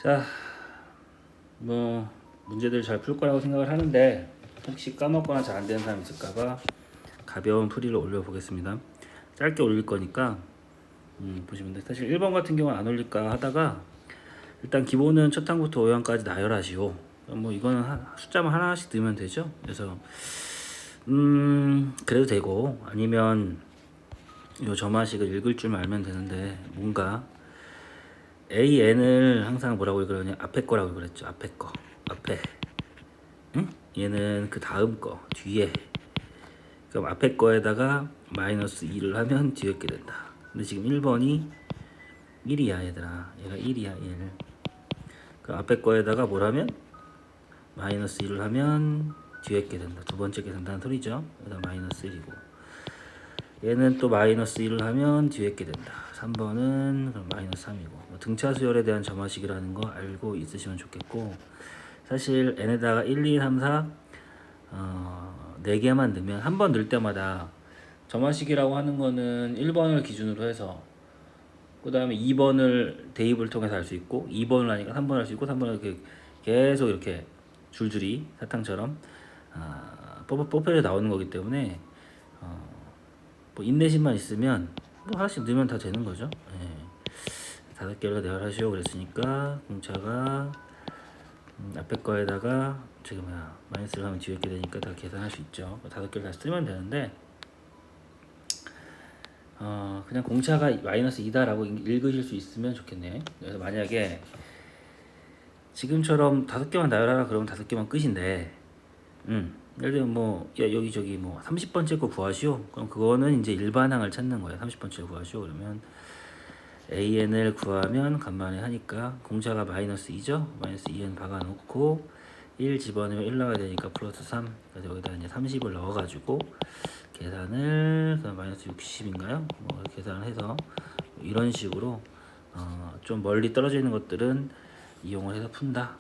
자, 뭐 문제들 잘 풀 거라고 생각을 하는데 혹시 까먹거나 잘 안 되는 사람 있을까봐 가벼운 풀이를 올려보겠습니다. 짧게 올릴 거니까 보시면 돼. 사실 1번 같은 경우는 안 올릴까 하다가 일단 기본은 첫 항부터 5항까지 나열하시오. 뭐 이거는 숫자만 하나씩 넣으면 되죠. 그래서 그래도 되고 아니면 요 점화식을 읽을 줄 알면 되는데 뭔가 AN을 항상 뭐라고 읽으냐 앞에 거라고 그랬죠. 앞에 거 앞에 얘는 그 다음 거 뒤에. 그럼 앞에 거에다가 마이너스 2를 하면 뒤에 게 된다. 근데 지금 1번이 1이야 얘들아. 얘가 1이야 1. 그럼 앞에 거에다가 뭘 하면 마이너스 1을 하면 뒤에 게 된다. 두 번째 게 된다는 소리죠. 여기다 마이너스 1이고 얘는 또 마이너스 1을 하면 뒤에 게 된다. 3번은 그럼 마이너스 3이고 등차 수열에 대한 점화식이라는 거 알고 있으시면 좋겠고, 사실 n에다가 1, 2, 3, 4 4개만 넣으면 한 번 넣을 때마다 점화식이라고 하는 거는 1번을 기준으로 해서 그 다음에 2번을 대입을 통해서 할 수 있고 2번을 하니까 3번을 할 수 있고 3번을 이렇게 계속 이렇게 줄줄이 사탕처럼 뽑혀져 나오는 거기 때문에 뭐 인내심만 있으면 뭐 하나씩 넣으면 다 되는 거죠. 예. 5개를 내열하시오 그랬으니까 공차가 앞에 거에다가 지금 마이너스를 하면 뒤에 게 되니까 다 계산할 수 있죠. 5개를 다시 쓰면 되는데 그냥 공차가 마이너스 2다라고 읽으실 수 있으면 좋겠네. 그래서 만약에 지금처럼 5개만 나열하라 그러면 5개만 끝인데 예를 들면 뭐 여기 저기 뭐 30번째 거 구하시오. 그럼 그거는 이제 일반항을 찾는 거예요. 30번째 구하시오 그러면 AN을 구하면 간만에 하니까 공차가 마이너스 2죠. 마이너스 2N 박아놓고 1 집어넣으면 1 나와야 되니까 플러스 3. 그래서 여기다 이제 30을 넣어가지고 계산을 마이너스 60인가요? 뭐 계산을 해서 이런 식으로 좀 멀리 떨어져 있는 것들은 이용을 해서 푼다.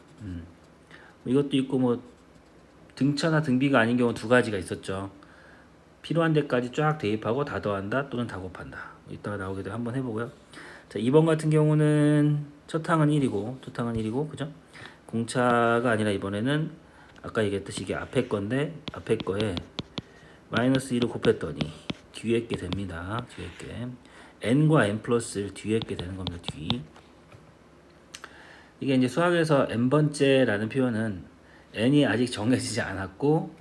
이것도 있고 뭐 등차나 등비가 아닌 경우 두 가지가 있었죠. 필요한 데까지 쫙 대입하고 다 더한다 또는 다 곱한다. 이따가 나오기도 한번 해보고요. 자, 2번 같은 경우는 첫 항은 1이고 첫 항은 1이고 그죠? 공차가 아니라 이번에는 아까 얘기했듯이 이게 앞에 건데 앞에 거에 마이너스 2를 곱했더니 뒤에 게 됩니다. 뒤에 게 n과 n 플러스 뒤에 게 되는 겁니다. 뒤. 이게 이제 수학에서 n번째라는 표현은 n이 아직 정해지지 않았고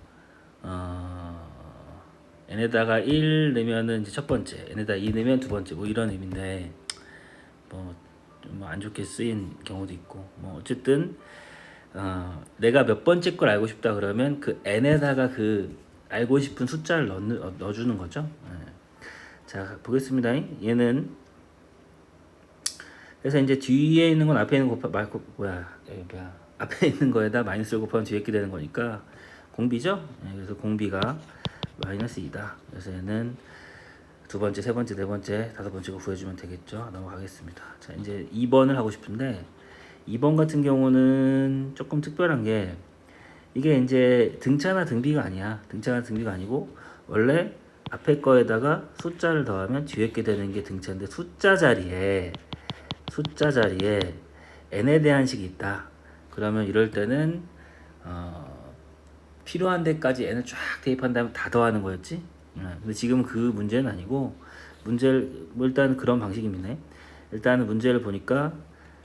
n에다가 1 넣으면은 이제 첫 번째, n에다 2 넣으면 두 번째, 뭐 이런 의미인데 뭐 좀 안 좋게 쓰인 경우도 있고 뭐 어쨌든 내가 몇 번째 걸 알고 싶다 그러면 그 n에다가 그 알고 싶은 숫자를 넣어주는 거죠. 자 보겠습니다. 얘는 그래서 이제 뒤에 있는 건 앞에 있는 뭐야 앞에 있는 거에다 마이너스를 곱하면 뒤에 있게 되는 거니까 공비죠. 그래서 공비가 마이너스 2다. 그래서 얘는 두 번째, 세 번째, 네 번째, 다섯 번째 거 구해주면 되겠죠. 넘어가겠습니다. 자 이제 2번을 하고 싶은데 2번 같은 경우는 조금 특별한 게 이게 이제 등차나 등비가 아니야. 등차나 등비가 아니고 원래 앞에 거에다가 숫자를 더하면 뒤에 게 되는 게 등차인데 숫자 자리에 n에 대한 식이 있다. 그러면 이럴 때는 필요한 데까지 n을 쫙 대입한 다음에 다 더하는 거였지. 근데 지금 그 문제는 아니고 문제를 뭐 일단 그런 방식입니다. 일단은 문제를 보니까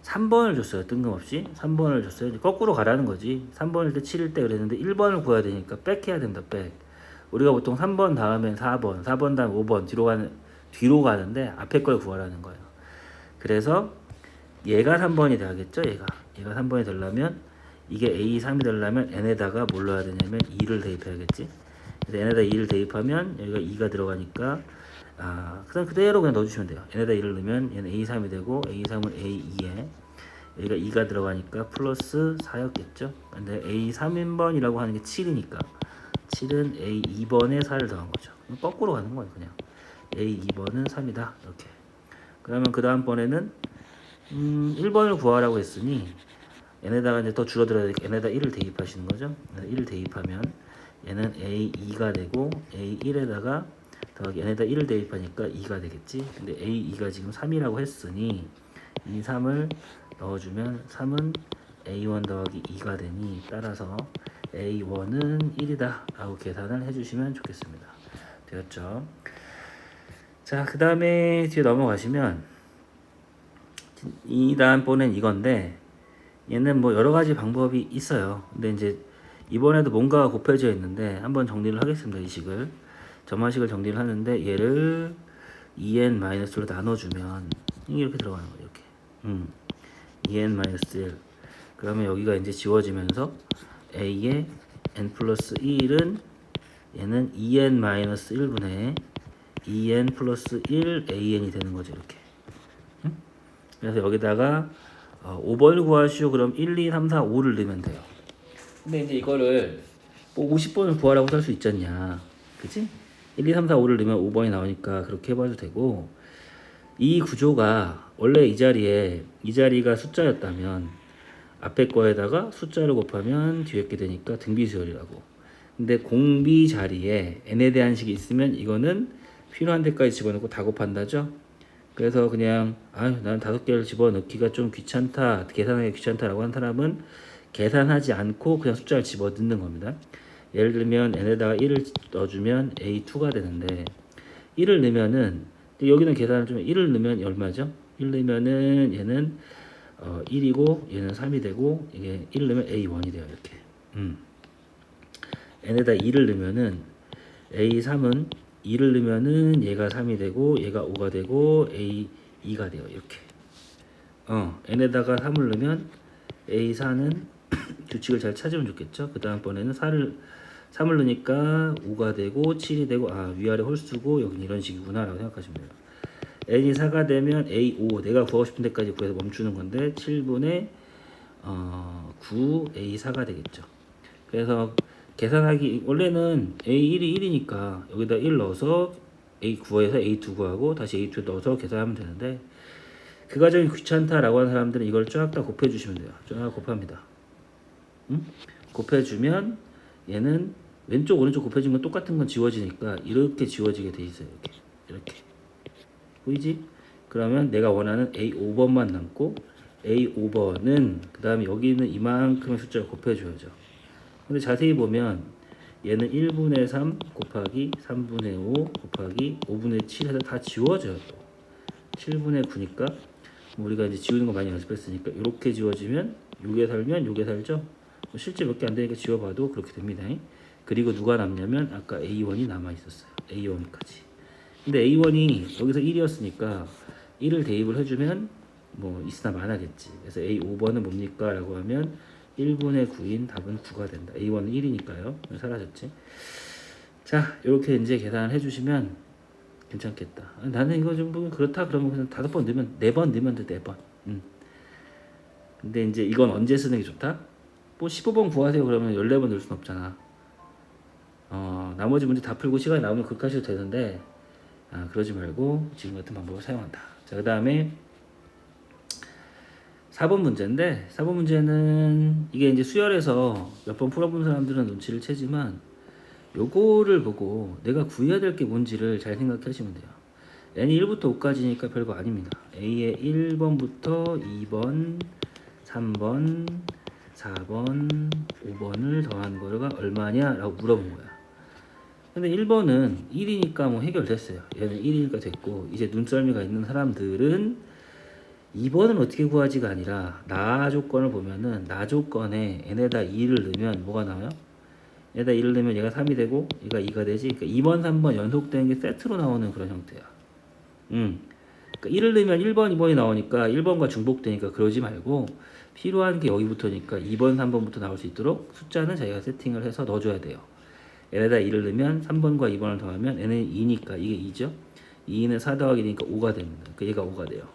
3번을 줬어요. 뜬금없이 3번을 줬어요. 이제 거꾸로 가라는 거지. 3번일 때 7일 때 그랬는데 1번을 구해야 되니까 빽해야 된다. 빽. 우리가 보통 3번 다음엔 4번, 4번 다음 5번 뒤로 가는데 앞에 걸 구하라는 거예요. 그래서 얘가 3번이 돼야겠죠. 얘가 3번이 되려면 이게 A3이 되려면 n에다가 뭘 넣어야 되냐면 2를 대입해야겠지. 그래서 n에다 2를 대입하면 여기가 2가 들어가니까 그냥 그대로 그냥 넣어주시면 돼요. n에다 2를 넣으면 얘는 A3이 되고 A3은 A2에 여기가 2가 들어가니까 플러스 4였겠죠. 근데 A3인번이라고 하는 게 7이니까 7은 A2번에 4를 더한 거죠. 거꾸로 가는 거예요. 그냥 A2번은 3이다. 이렇게. 그러면 그 다음 번에는 1번을 구하라고 했으니 n에다가 이제 더 줄어들어야 되니까 n에다 1을 대입하시는 거죠. 1을 대입하면 얘는 A2가 되고 A1에다가 더하기 n에다 1을 대입하니까 2가 되겠지. 근데 A2가 지금 3이라고 했으니 이 3을 넣어주면 3은 A1 더하기 2가 되니 따라서 A1은 1이다 라고 계산을 해주시면 좋겠습니다. 되었죠? 자, 그 다음에 뒤에 넘어가시면 이 다음번엔 이건데 얘는 뭐 여러가지 방법이 있어요. 근데 이제 이번에도 뭔가가 곱해져 있는데 한번 정리를 하겠습니다. 이 식을 점화식을 정리를 하는데 얘를 2n-로 나눠주면 이렇게 들어가는 거예요. 이렇게 2n-1 그러면 여기가 이제 지워지면서 a의 n 플러스 1은 얘는 2n-1분의 2n 플러스 1 an이 되는 거죠. 이렇게 그래서 여기다가 5번을 구하시오. 그럼 1, 2, 3, 4, 5를 넣으면 돼요. 근데 이제 이거를 뭐 50번을 구하라고 할 수 있잖냐. 그치? 1, 2, 3, 4, 5를 넣으면 5번이 나오니까 그렇게 해봐도 되고 이 구조가 원래 이 자리가 숫자였다면 앞에 거에다가 숫자를 곱하면 뒤에 게 되니까 등비수열이라고. 근데 공비 자리에 n에 대한 식이 있으면 이거는 필요한 데까지 집어넣고 다 곱한다죠. 그래서 그냥 난 5개를 집어넣기가 좀 귀찮다, 계산하기 귀찮다라고 하는 사람은 계산하지 않고 그냥 숫자를 집어넣는 겁니다. 예를 들면 n에다가 1을 넣어주면 a2가 되는데 1을 넣으면은 여기는 계산을 좀 1을 넣으면 얼마죠? 1 넣으면은 얘는 1이고 얘는 3이 되고 이게 1 넣으면 a1이 돼요. 이렇게 n에다 2를 넣으면은 a3은 2를 넣으면은 얘가 3이 되고 얘가 5가 되고 a2가 돼요. 이렇게 n에다가 3을 넣으면 a4는 규칙을 잘 찾으면 좋겠죠. 그 다음번에는 3을 넣으니까 5가 되고 7이 되고 위아래 홀수고 여기 이런 식이구나 라고 생각하시면 돼요. n이 4가 되면 a5 내가 구하고 싶은 데까지 구해서 멈추는 건데 7분의 9 a4가 되겠죠. 그래서 계산하기 원래는 a1이 1이니까 여기다 1 넣어서 a9에서 a2 구하고 다시 a2 넣어서 계산하면 되는데 그 과정이 귀찮다라고 하는 사람들은 이걸 쫙 다 곱해주시면 돼요. 쫙 곱합니다. 곱해주면 얘는 왼쪽 오른쪽 곱해준 건 똑같은 건 지워지니까 이렇게 지워지게 돼 있어요. 이렇게 보이지? 그러면 내가 원하는 A5번만 남고 A5번은 그 다음에 여기 있는 이만큼의 숫자를 곱해줘야죠. 근데 자세히 보면 얘는 1분의 3 곱하기 3분의 5 곱하기 5분의 7 해서 다 지워져요. 7분의 9니까 우리가 이제 지우는 거 많이 연습했으니까 이렇게 지워지면 요게 살면 요게 살죠. 실제 몇 개 안 되니까 지워봐도 그렇게 됩니다. 그리고 누가 남냐면 아까 A1이 남아 있었어요. A1까지. 근데 A1이 여기서 1이었으니까 1을 대입을 해주면 뭐 있으나 마나겠지. 그래서 A5번은 뭡니까? 라고 하면 1분의 9인 답은 9가 된다. A1은 1이니까요. 사라졌지. 자, 이렇게 이제 계산을 해주시면 괜찮겠다. 나는 이거 좀 그렇다 그러면 그냥 5번 넣으면 4번 넣으면 돼. 4번. 근데 이제 이건 언제 쓰는 게 좋다? 뭐 15번 구하세요 그러면 14번 넣을 순 없잖아. 나머지 문제 다 풀고 시간이 나오면 그렇게 하셔도 되는데 그러지 말고 지금 같은 방법을 사용한다. 자, 그 다음에 4번 문제인데 4번 문제는 이게 이제 수열에서 몇 번 풀어본 사람들은 눈치를 채지만 요거를 보고 내가 구해야 될 게 뭔지를 잘 생각하시면 돼요. n이 1부터 5까지니까 별거 아닙니다. a의 1번부터 2번, 3번, 4번, 5번을 더한 거가 얼마냐 라고 물어본 거야. 근데 1번은 1이니까 뭐 해결됐어요. 얘는 1이니까 됐고 이제 눈썰미가 있는 사람들은 2번은 어떻게 구하지가 아니라 나 조건을 보면은 나 조건에 n에다 2를 넣으면 뭐가 나와요? 얘다 1을 넣으면 얘가 3이 되고 얘가 2가 되지. 그러니까 2번, 3번 연속되는 게 세트로 나오는 그런 형태야. 그러니까 1을 넣으면 1번, 2번이 나오니까 1번과 중복되니까 그러지 말고 필요한 게 여기부터니까 2번, 3번부터 나올 수 있도록 숫자는 자기가 세팅을 해서 넣어줘야 돼요. 얘에다 2를 넣으면 3번과 2번을 더하면 얘는 2니까 이게 2죠. 2는 4 더하기 니까 5가 됩니다. 그러니까 얘가 5가 돼요.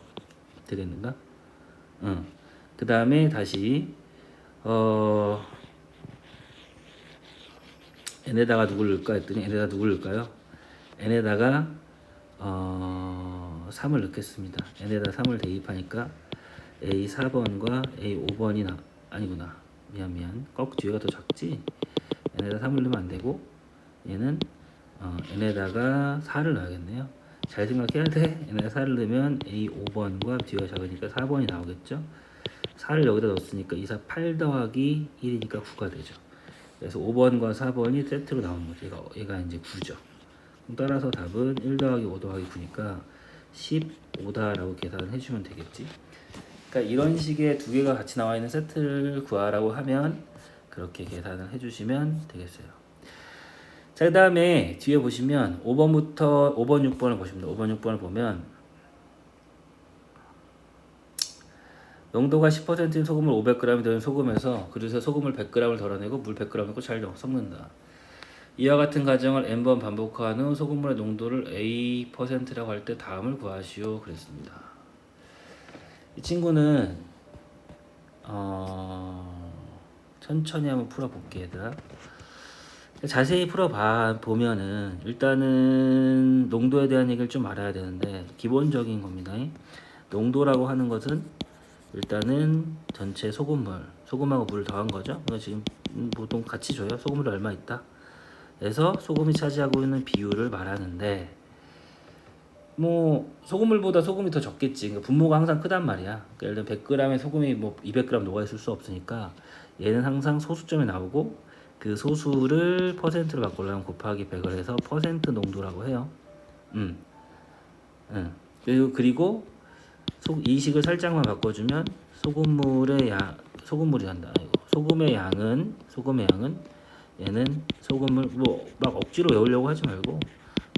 되겠는가? 그 다음에 다시 n에다가 누굴 넣을까 했더니 n에다가 누굴 넣을까요? n에다가 3을 넣겠습니다. n에다 3을 대입하니까 a4번과 a5번이 아니구나. 미안. 뒤에가 더 작지? n에다 3을 넣으면 안 되고 얘는 n에다가 4를 넣어야겠네요. 잘 생각해야 돼. n에다 4를 넣으면 a5번과 뒤가 작으니까 4번이 나오겠죠? 4를 여기다 넣었으니까 2, 4, 8 더하기 1이니까 9가 되죠. 그래서 5번과 4번이 세트로 나오는 거죠. 얘가 이제 9죠. 따라서 답은 1 더하기 5 더하기 9니까 15다라고 계산을 해주면 되겠지. 그러니까 이런 식의 두 개가 같이 나와 있는 세트를 구하라고 하면 그렇게 계산을 해주시면 되겠어요. 자, 그 다음에 뒤에 보시면 5번부터 5번, 6번을 보십니다. 5번, 6번을 보면 농도가 10%인 소금을 500g이 되는 소금에서 그릇에 소금을 100g을 덜어내고 물 100g을 넣고 잘 섞는다. 이와 같은 과정을 n번 반복한 후 소금물의 농도를 A%라고 할 때 다음을 구하시오 그랬습니다. 이 친구는 천천히 한번 풀어볼게 얘들아. 자세히 풀어보면은 일단은 농도에 대한 얘기를 좀 알아야 되는데 기본적인 겁니다. 농도라고 하는 것은 일단은 전체 소금하고 물을 더한 거죠. 그러니까 지금 보통 같이 줘요. 소금물이 얼마 있다. 그래서 소금이 차지하고 있는 비율을 말하는데 뭐 소금물보다 소금이 더 적겠지. 그러니까 분모가 항상 크단 말이야. 그러니까 예를 들면 100g의 소금이 뭐 200g 녹아 있을 수 없으니까 얘는 항상 소수점에 나오고 그 소수를 퍼센트로 바꾸려면 곱하기 100을 해서 퍼센트 농도라고 해요. 그리고 이 식을 살짝만 바꿔주면 소금물이 한다. 소금의 양은 얘는 소금을 뭐 막 억지로 외우려고 하지 말고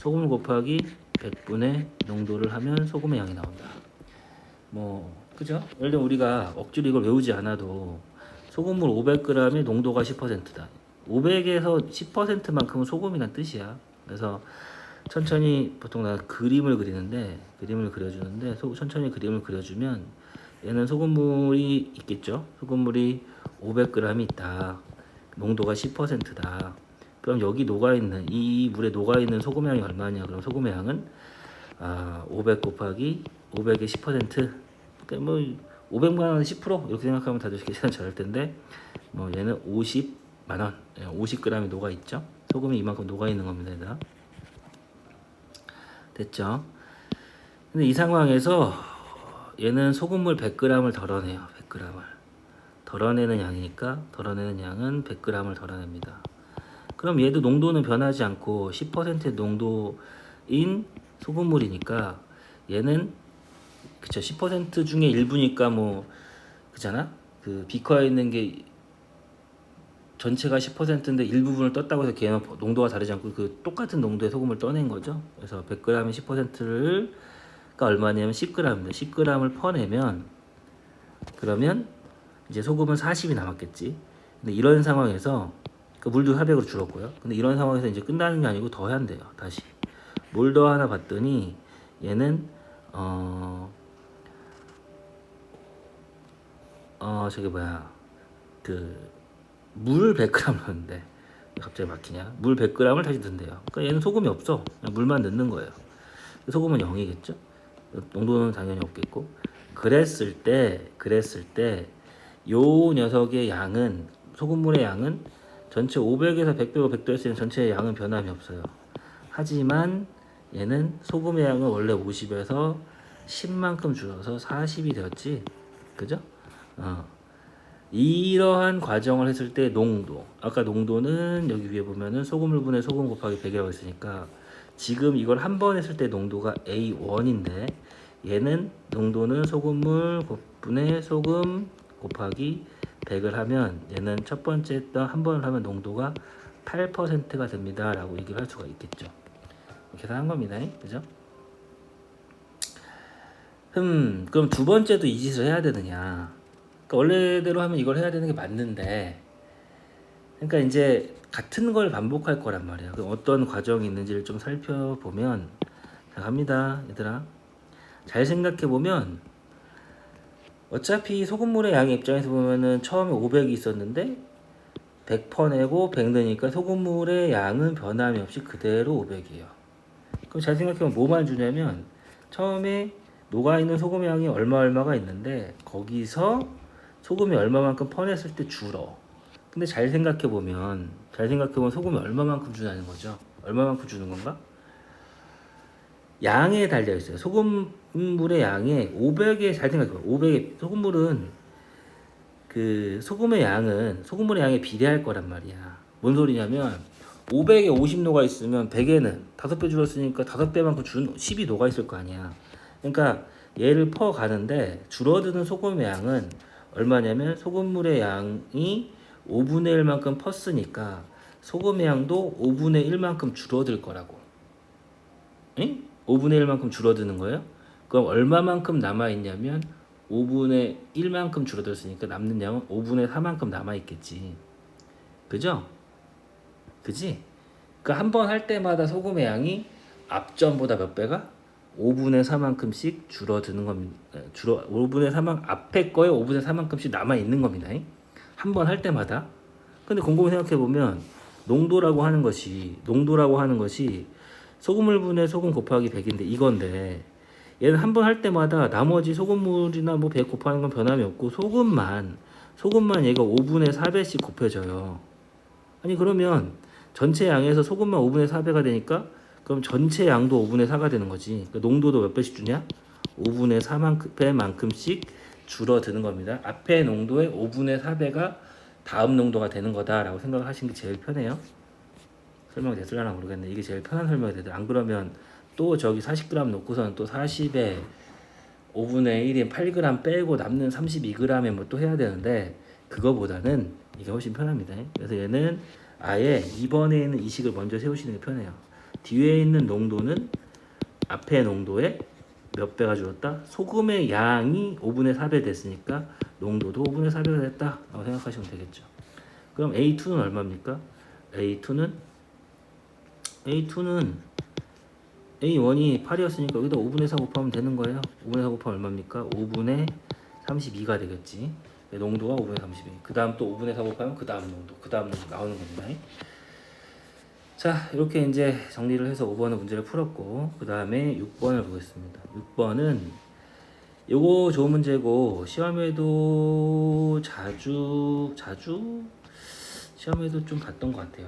소금을 곱하기 100분의 농도를 하면 소금의 양이 나온다. 뭐 그죠? 예를 들면 우리가 억지로 이걸 외우지 않아도 소금물 500g의 농도가 10%다. 500에서 10%만큼은 소금이란 뜻이야. 그래서 천천히 보통 나 그림을 그려주는데 천천히 그림을 그려주면 얘는 소금물이 있겠죠. 소금물이 500g이 있다. 농도가 10%다. 그럼 여기 녹아있는 이 물에 녹아있는 소금의 양이 얼마냐? 그럼 소금의 양은 500 곱하기 500의 10%. 그러니까 뭐 500만 원에 10% 이렇게 생각하면 다들 계산 잘할 텐데 뭐 얘는 50만 원, 50g이 녹아 있죠. 소금이 이만큼 녹아 있는 겁니다, 얘들아. 됐죠? 근데 이 상황에서 얘는 소금물 100g을 덜어내요. 100g을 덜어내는 양이니까 덜어내는 양은 100g을 덜어냅니다. 그럼 얘도 농도는 변하지 않고 10%의 농도인 소금물이니까 얘는 그쵸 10% 중에 일부니까 뭐 그잖아. 그 비커에 있는 게 전체가 10%인데 일부분을 떴다고 해서 걔는 농도가 다르지 않고 그 똑같은 농도의 소금을 떠낸 거죠. 그래서 100g의 10%가 얼마냐면 10g입니다. 10g을 퍼내면 그러면 이제 소금은 40이 남았겠지. 근데 이런 상황에서 그 물도 400으로 줄었고요. 근데 이런 상황에서 이제 끝나는 게 아니고 더 해야 돼요. 다시 뭘 더 하나 봤더니 얘는 저기 뭐야 물 100g 넣는데 갑자기 막히냐? 물 100g을 다시 넣는데요. 그러니까 얘는 소금이 없어. 그냥 물만 넣는 거예요. 소금은 0이겠죠? 농도는 당연히 없겠고. 그랬을 때 요 녀석의 양은 소금물의 양은 전체 500에서 100도 100도 했을 때 전체 양은 변함이 없어요. 하지만 얘는 소금의 양은 원래 50에서 10만큼 줄어서 40이 되었지. 그죠? 이러한 과정을 했을 때 농도, 아까 농도는 여기 위에 보면은 소금물분의 소금 곱하기 100이라고 했으니까 지금 이걸 한 번 했을 때 농도가 A1인데 얘는 농도는 소금물 분의 소금 곱하기 100을 하면 얘는 첫 번째 했던 한 번을 하면 농도가 8%가 됩니다 라고 얘기를 할 수가 있겠죠. 계산한 겁니다. 그죠? 그럼 두 번째도 이 짓을 해야 되느냐? 그러니까 원래대로 하면 이걸 해야 되는 게 맞는데, 그러니까 이제 같은 걸 반복할 거란 말이야. 그럼 어떤 과정이 있는지를 좀 살펴보면, 자 갑니다, 얘들아. 잘 생각해 보면 어차피 소금물의 양의 입장에서 보면은 처음에 500이 있었는데 100 퍼내고 100 넣으니까 소금물의 양은 변함이 없이 그대로 500이에요. 그럼 잘 생각해보면 뭐만 주냐면 처음에 녹아있는 소금의 양이 얼마가 있는데 거기서 소금이 얼마만큼 퍼냈을 때 줄어. 근데 잘 생각해보면 소금이 얼마만큼 주냐는 거죠. 얼마만큼 주는 건가? 양에 달려 있어요. 소금물의 양에 500에 잘 생각해봐. 500에 소금물은 그 소금의 양은 소금물의 양에 비례할 거란 말이야. 뭔 소리냐면 500에 50 녹아 있으면 100에는 5배 줄었으니까 5배만큼 준 10이 녹아 있을 거 아니야. 그러니까 얘를 퍼 가는데 줄어드는 소금의 양은 얼마냐면 소금물의 양이 5분의 1만큼 펐으니까 소금의 양도 5분의 1만큼 줄어들 거라고. 응? 5분의 1만큼 줄어드는 거예요? 그럼 얼마만큼 남아 있냐면 5분의 1만큼 줄어들었으니까 남는 양은 5분의 4만큼 남아 있겠지. 그죠? 그지? 그 한 번 할 때마다 소금의 양이 앞전보다 몇 배가? 5분의 4만큼씩 줄어드는 겁니다. 5분의 4만 앞에 거에 5분의 4만큼씩 남아 있는 겁니다. 한 번 할 때마다. 근데 곰곰이 생각해 보면 농도라고 하는 것이 소금물 분의 소금 곱하기 100인데 이건데 얘는 한 번 할 때마다 나머지 소금물이나 뭐 100 곱하는 건 변함이 없고 소금만 얘가 5분의 4배씩 곱해져요. 아니 그러면 전체 양에서 소금만 5분의 4배가 되니까 그럼 전체 양도 5분의 4가 되는 거지. 그러니까 농도도 몇 배씩 주냐? 5분의 4배만큼씩 줄어드는 겁니다. 앞에 농도의 5분의 4배가 다음 농도가 되는 거다라고 생각하시는 게 제일 편해요. 설명이 됐을려나 모르겠네. 이게 제일 편한 설명이 되더라. 안 그러면 또 저기 40g 놓고서는 또 40에 5분의 1인 8g 빼고 남는 32g에 뭐 또 해야 되는데 그거보다는 이게 훨씬 편합니다. 그래서 얘는 아예 2번에 있는 이식을 먼저 세우시는 게 편해요. 뒤에 있는 농도는 앞에 농도에 몇 배가 줄었다? 소금의 양이 5분의 4배 됐으니까 농도도 5분의 4배가 됐다 라고 생각하시면 되겠죠. 그럼 A2는 얼마입니까? A2는 A1이 8이었으니까 여기다 5분의 4 곱하면 되는 거예요. 5분의 4 곱하면 얼마입니까? 5분의 32가 되겠지. 농도가 5분의 32. 그 다음 또 5분의 4 곱하면 그 다음 농도 나오는 겁니다. 자, 이렇게 이제 정리를 해서 5번의 문제를 풀었고, 그 다음에 6번을 보겠습니다. 6번은 요거 좋은 문제고, 시험에도 시험에도 좀 봤던 것 같아요.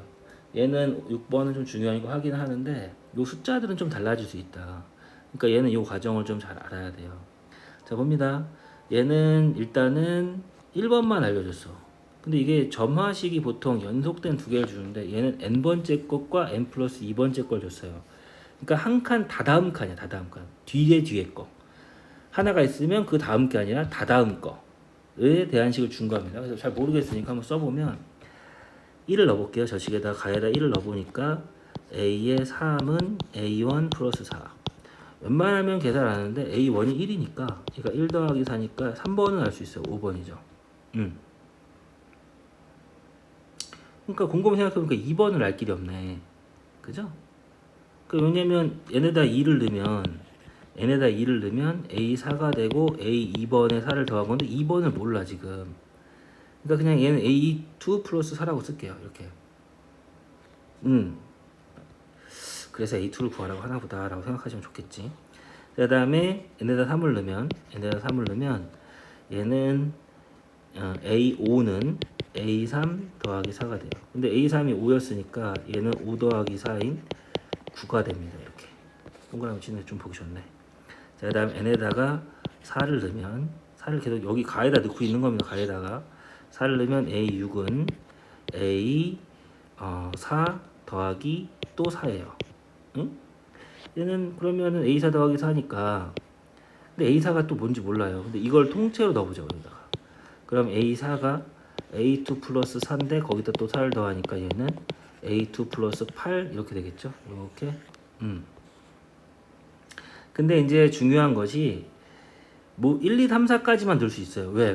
얘는 6번은 좀 중요한 거 하긴 하는데, 요 숫자들은 좀 달라질 수 있다. 그러니까 얘는 요 과정을 좀 잘 알아야 돼요. 자, 봅니다. 얘는 일단은 1번만 알려줬어. 근데 이게 점화식이 보통 연속된 두 개를 주는데 얘는 n번째 것과 n 플러스 2번째 걸 줬어요. 그러니까 한 칸 다다음 칸이야. 다다음 칸. 뒤에 거. 하나가 있으면 그 다음 게 아니라 다다음 거에 대한 식을 준 겁니다. 그래서 잘 모르겠으니까 한번 써보면 1을 넣어볼게요. 저 식에다가 가에다 1을 넣어보니까 a의 3은 a1 플러스 4. 웬만하면 계산 안 하는데 a1이 1이니까 얘가 1 더하기 4니까 3번은 알 수 있어요. 5번이죠. 그러니까 곰곰이 생각해보니까 2번을 알 길이 없네. 그죠? 왜냐면 얘네다 2를 넣으면 A4가 되고 A2번에 4를 더한 건데 2번을 몰라 지금. 그러니까 그냥 얘는 A2 플러스 4라고 쓸게요. 이렇게. 그래서 A2를 구하라고 하나 보다라고 생각하시면 좋겠지. 그 다음에 얘네다 3을 넣으면 얘는 A5는 A3 더하기 4가 돼요. 근데 A3이 5였으니까 얘는 5 더하기 4인 9가 됩니다. 이렇게 동그라미 치는 좀 보기 좋네. 자, 그 다음 n에다가 4를 넣으면 4를 계속 여기 가에다 넣고 있는 겁니다. 가에다가 4를 넣으면 A6은 A4 더하기 또 4예요. 응? 얘는 그러면은 A4 더하기 4니까 근데 A4가 또 뭔지 몰라요. 근데 이걸 통째로 넣어보죠. 여기다가 그럼 A4가 A2 플러스 4인데 거기다 또 4를 더하니까 얘는 A2 플러스 8 이렇게 되겠죠. 이렇게. 근데 이제 중요한 것이 뭐 1, 2, 3, 4까지만 넣을 수 있어요. 왜?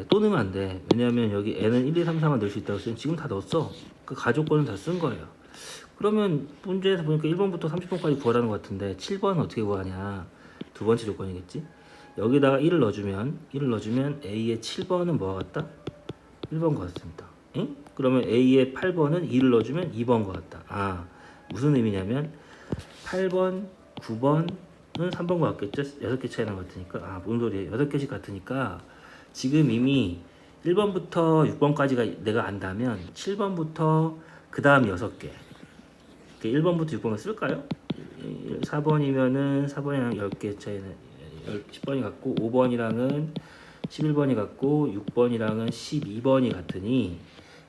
또 넣으면 안 돼. 왜냐면 여기 N은 1, 2, 3, 4만 넣을 수 있다고 했으면 지금 다 넣었어. 그 가족권은 다 쓴 거예요. 그러면 문제에서 보니까 1번부터 30번까지 구하라는 것 같은데 7번은 어떻게 구하냐. 두 번째 조건이겠지. 여기다가 1을 넣어주면 A의 7번은 뭐가 같다? 1번 것 같습니다. 응? 그러면 A의 8번은 2를 넣어주면 2번 것 같다. 아, 무슨 의미냐면 8번, 9번은 3번과 같겠죠? 6개 차이 난 것 같으니까. 아, 뭔 소리예요? 6개씩 같으니까 지금 이미 1번부터 6번까지가 내가 안다면 7번부터 그 다음 6개 1번부터 6번을 쓸까요? 4번이면은 4번이랑 10개 차이는 10번이 같고 5번이랑은 11번이 같고 6번이랑은 12번이 같으니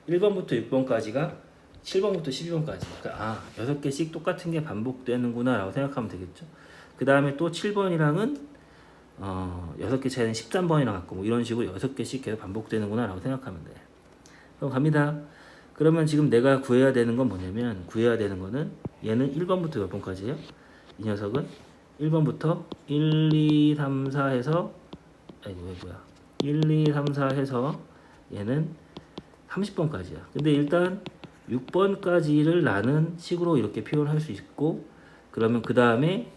1번부터 6번까지가 7번부터 12번까지. 그러니까 6개씩 똑같은 게 반복되는구나 라고 생각하면 되겠죠. 그 다음에 또 7번이랑은 6개 차이는 13번이랑 같고 뭐 이런 식으로 6개씩 계속 반복되는구나 라고 생각하면 돼. 그럼 갑니다. 그러면 지금 내가 구해야 되는 건 뭐냐면 구해야 되는 거는 얘는 1번부터 몇 번까지예요? 이 녀석은 1번부터 1, 2, 3, 4 해서 1, 2, 3, 4 해서 얘는 30번까지야. 근데 일단 6번까지를 나는 식으로 이렇게 표현할 수 있고 그러면 그 다음에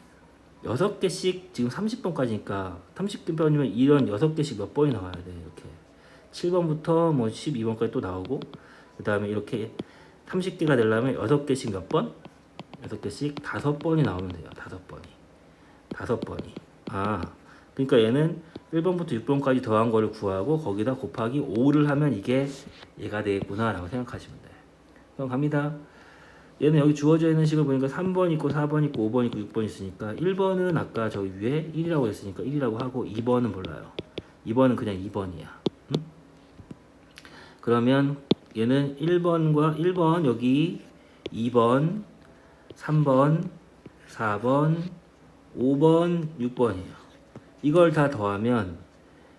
6개씩 지금 30번까지니까 30번이면 이런 6개씩 몇 번이 나와야 돼. 이렇게 7번부터 뭐 12번까지 또 나오고 그 다음에 이렇게 30개가 되려면 6개씩 몇 번? 6개씩 5번이 나오면 돼요. 5번이. 그러니까 얘는 1번부터 6번까지 더한 거를 구하고 거기다 곱하기 5를 하면 이게 얘가 되겠구나 라고 생각하시면 돼요. 그럼 갑니다. 얘는 여기 주어져 있는 식을 보니까 3번 있고 4번 있고 5번 있고 6번 있으니까 1번은 아까 저 위에 1이라고 했으니까 1이라고 하고 2번은 몰라요. 2번은 그냥 2번이야. 응? 그러면 얘는 1번과 1번 여기 2번 3번 4번 5번 6번이에요. 이걸 다 더하면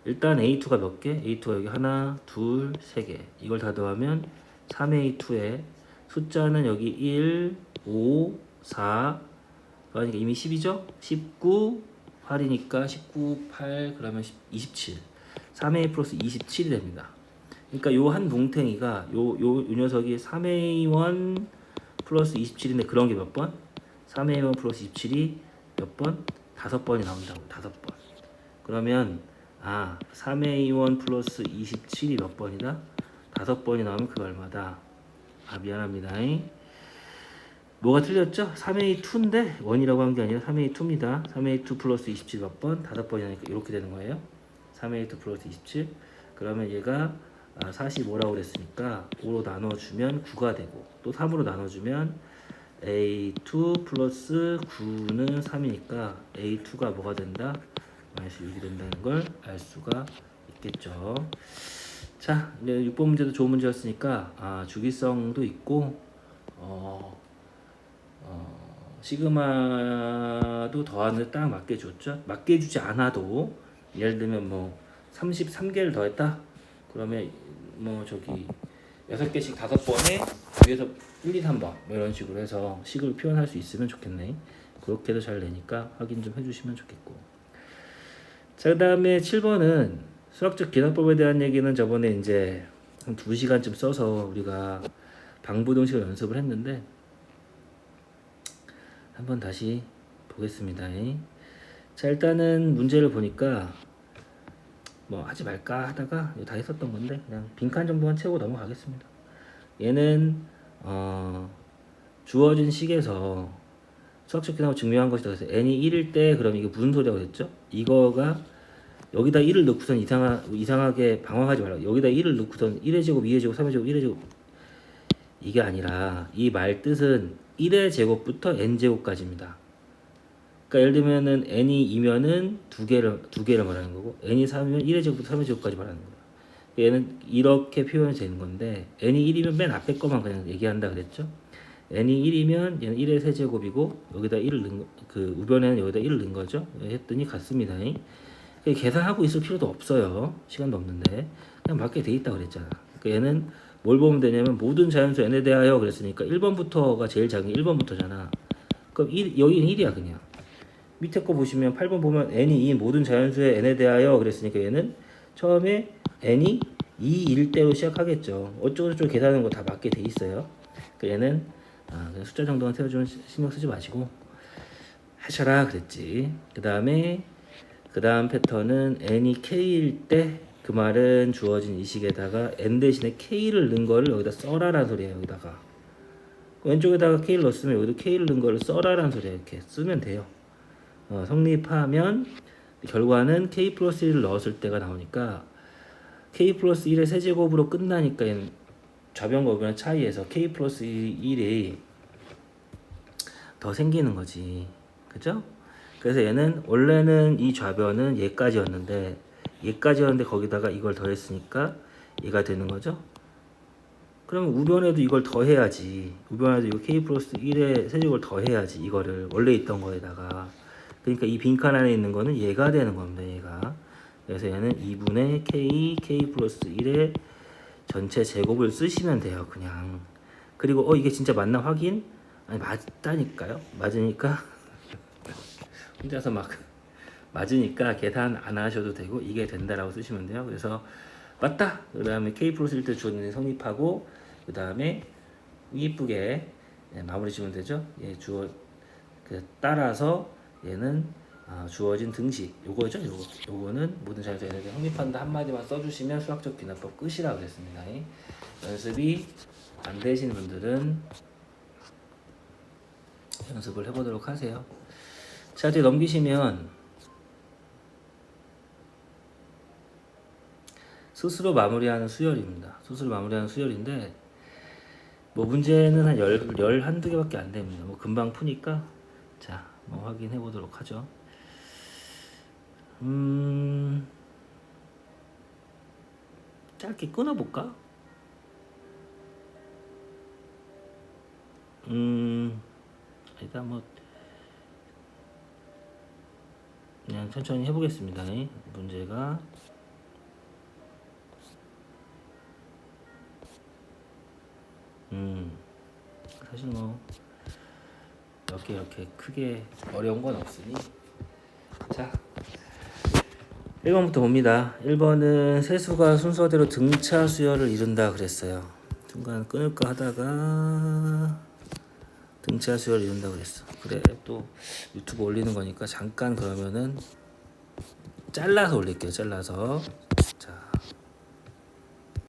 일단 A2가 몇 개? A2가 여기 하나 둘 세 개. 이걸 다 더하면 3A2에 숫자는 여기 1, 5, 4 그러니까 이미 10이죠? 19, 8이니까 19, 8 그러면 27 3A 플러스 27이 됩니다. 그러니까 요 한 뭉탱이가 요 녀석이 3A1 플러스 27인데 그런 게 몇 번? 3A1 플러스 27이 몇 번? 5번이 나온다고. 5번. 그러면 3A1 플러스 27이 몇 번이다? 5번이 나오면 그거 얼마다? 미안합니다. 뭐가 틀렸죠? 3A2인데 1이라고 한 게 아니라 3A2입니다. 3A2 플러스 27 몇 번? 5번이니까 이렇게 되는 거예요. 3A2 플러스 27 그러면 얘가 45라고 그랬으니까 5로 나눠주면 9가 되고 또 3으로 나눠주면 A2 플러스 9는 3이니까 A2가 뭐가 된다? 마이너스 6이 된다는 걸 알 수가 있겠죠. 자, 이제 6번 문제도 좋은 문제였으니까 주기성도 있고 시그마도 더하는데 딱 맞게 줬죠. 맞게 주지 않아도 예를 들면 뭐 33개를 더했다. 그러면 뭐 저기 6개씩 5번에 위에서 1, 2, 3번 뭐 이런 식으로 해서 식을 표현할 수 있으면 좋겠네. 그렇게 해도 잘 되니까 확인 좀 해주시면 좋겠고. 자, 그 다음에 7번은 수학적 기납법에 대한 얘기는 저번에 이제 한 2시간쯤 써서 우리가 방부동식을 연습을 했는데 한번 다시 보겠습니다. 자, 일단은 문제를 보니까 뭐 하지 말까 하다가 다 했었던 건데 그냥 빈칸 정도만 채우고 넘어가겠습니다. 얘는 주어진 식에서 수학적 기납을 증명한 것이다. 그래서 n이 1일 때 그럼 이게 무슨 소리라고 했죠? 이거가 여기다 1을 넣고선 이상하게 방황하지 말라고. 여기다 1을 넣고선 1의 제곱, 2의 제곱, 3의 제곱, 1의 제곱 이게 아니라 이 말 뜻은 1의 제곱부터 n제곱까지입니다. 그러니까 예를 들면은 n이 2면은 두 개를 말하는 거고 n이 3이면 1의 제곱부터 3의 제곱까지 말하는 거예요. 얘는 이렇게 표현이 되는 건데 n이 1이면 맨 앞에 거만 그냥 얘기한다 그랬죠. n이 1이면 얘는 1의 세제곱이고 여기다 1을 넣은 그 우변에는 여기다 1을 넣은 거죠. 했더니 같습니다. 계산하고 있을 필요도 없어요. 시간도 없는데 그냥 맞게 돼 있다 그랬잖아. 그러니까 얘는 뭘 보면 되냐면 모든 자연수 n에 대하여 그랬으니까 1번부터가 제일 작은 게 1번부터잖아. 그럼 여기는 1이야 그냥. 밑에 거 보시면 8번 보면 n이 2인 모든 자연수의 n에 대하여 그랬으니까 얘는 처음에 n이 2일 때로 시작하겠죠. 어쩌고저쩌고 계산하는 거 다 맞게 돼 있어요. 그러니까 얘는 그냥 숫자 정도만 세워주면 신경 쓰지 마시고 하셔라 그랬지. 그 다음 패턴은 n이 k일 때 그 말은 주어진 이 식에다가 n 대신에 k를 넣은 거를 여기다 써라라는 소리예요. 여기다가 왼쪽에다가 k를 넣었으면 여기도 k를 넣은 거를 써라라는 소리예요. 이렇게 쓰면 돼요. 성립하면 결과는 k 플러스 1을 넣었을 때가 나오니까 k 플러스 1의 세제곱으로 끝나니까 얘는 좌변과 차이에서 k 플러스 1이 더 생기는 거지. 그죠? 그래서 얘는 원래는 이 좌변은 얘까지였는데 얘까지였는데 거기다가 이걸 더했으니까 얘가 되는 거죠. 그럼 우변에도 이걸 더해야지. 우변에도 이거 k 플러스 1의 세제곱을 더해야지. 이거를 원래 있던 거에다가. 그러니까 이 빈칸 안에 있는 거는 얘가 되는 겁니다. 얘가. 그래서 얘는 2분의 k 플러스 1의 전체 제곱을 쓰시면 돼요. 그냥. 그리고 이게 진짜 맞나 확인? 아니 맞다니까요. 맞으니까 혼자서 막 맞으니까 계산 안 하셔도 되고 이게 된다라고 쓰시면 돼요. 그래서 맞다. 그 다음에 k 플러스 1때 주어진 성립하고 그 다음에 이쁘게 마무리 지으면 되죠. 얘 따라서 얘는 주어진 등식 요거죠. 요거는 모든 자료에 대해 성립한다 한마디만 써주시면 수학적 비납법 끝이라고 그랬습니다. 연습이 안 되신 분들은 연습을 해보도록 하세요. 자, 이제 넘기시면 스스로 마무리하는 수열입니다. 스스로 마무리하는 수열인데 뭐 문제는 한 한두 개밖에 안 됩니다. 뭐 금방 푸니까 자, 뭐 확인해 보도록 하죠. 짧게 끊어 볼까? 일단 뭐 그냥 천천히 해보겠습니다. 문제가 사실 뭐 이렇게 크게 어려운 건 없으니 자 1번부터 봅니다. 1번은 세수가 순서대로 등차 수열을 이룬다 그랬어요. 순간 끊을까 하다가 등차 수열을 이룬다 그랬어. 그래 또 유튜브 올리는 거니까 잠깐 그러면은 잘라서 올릴게요. 잘라서 자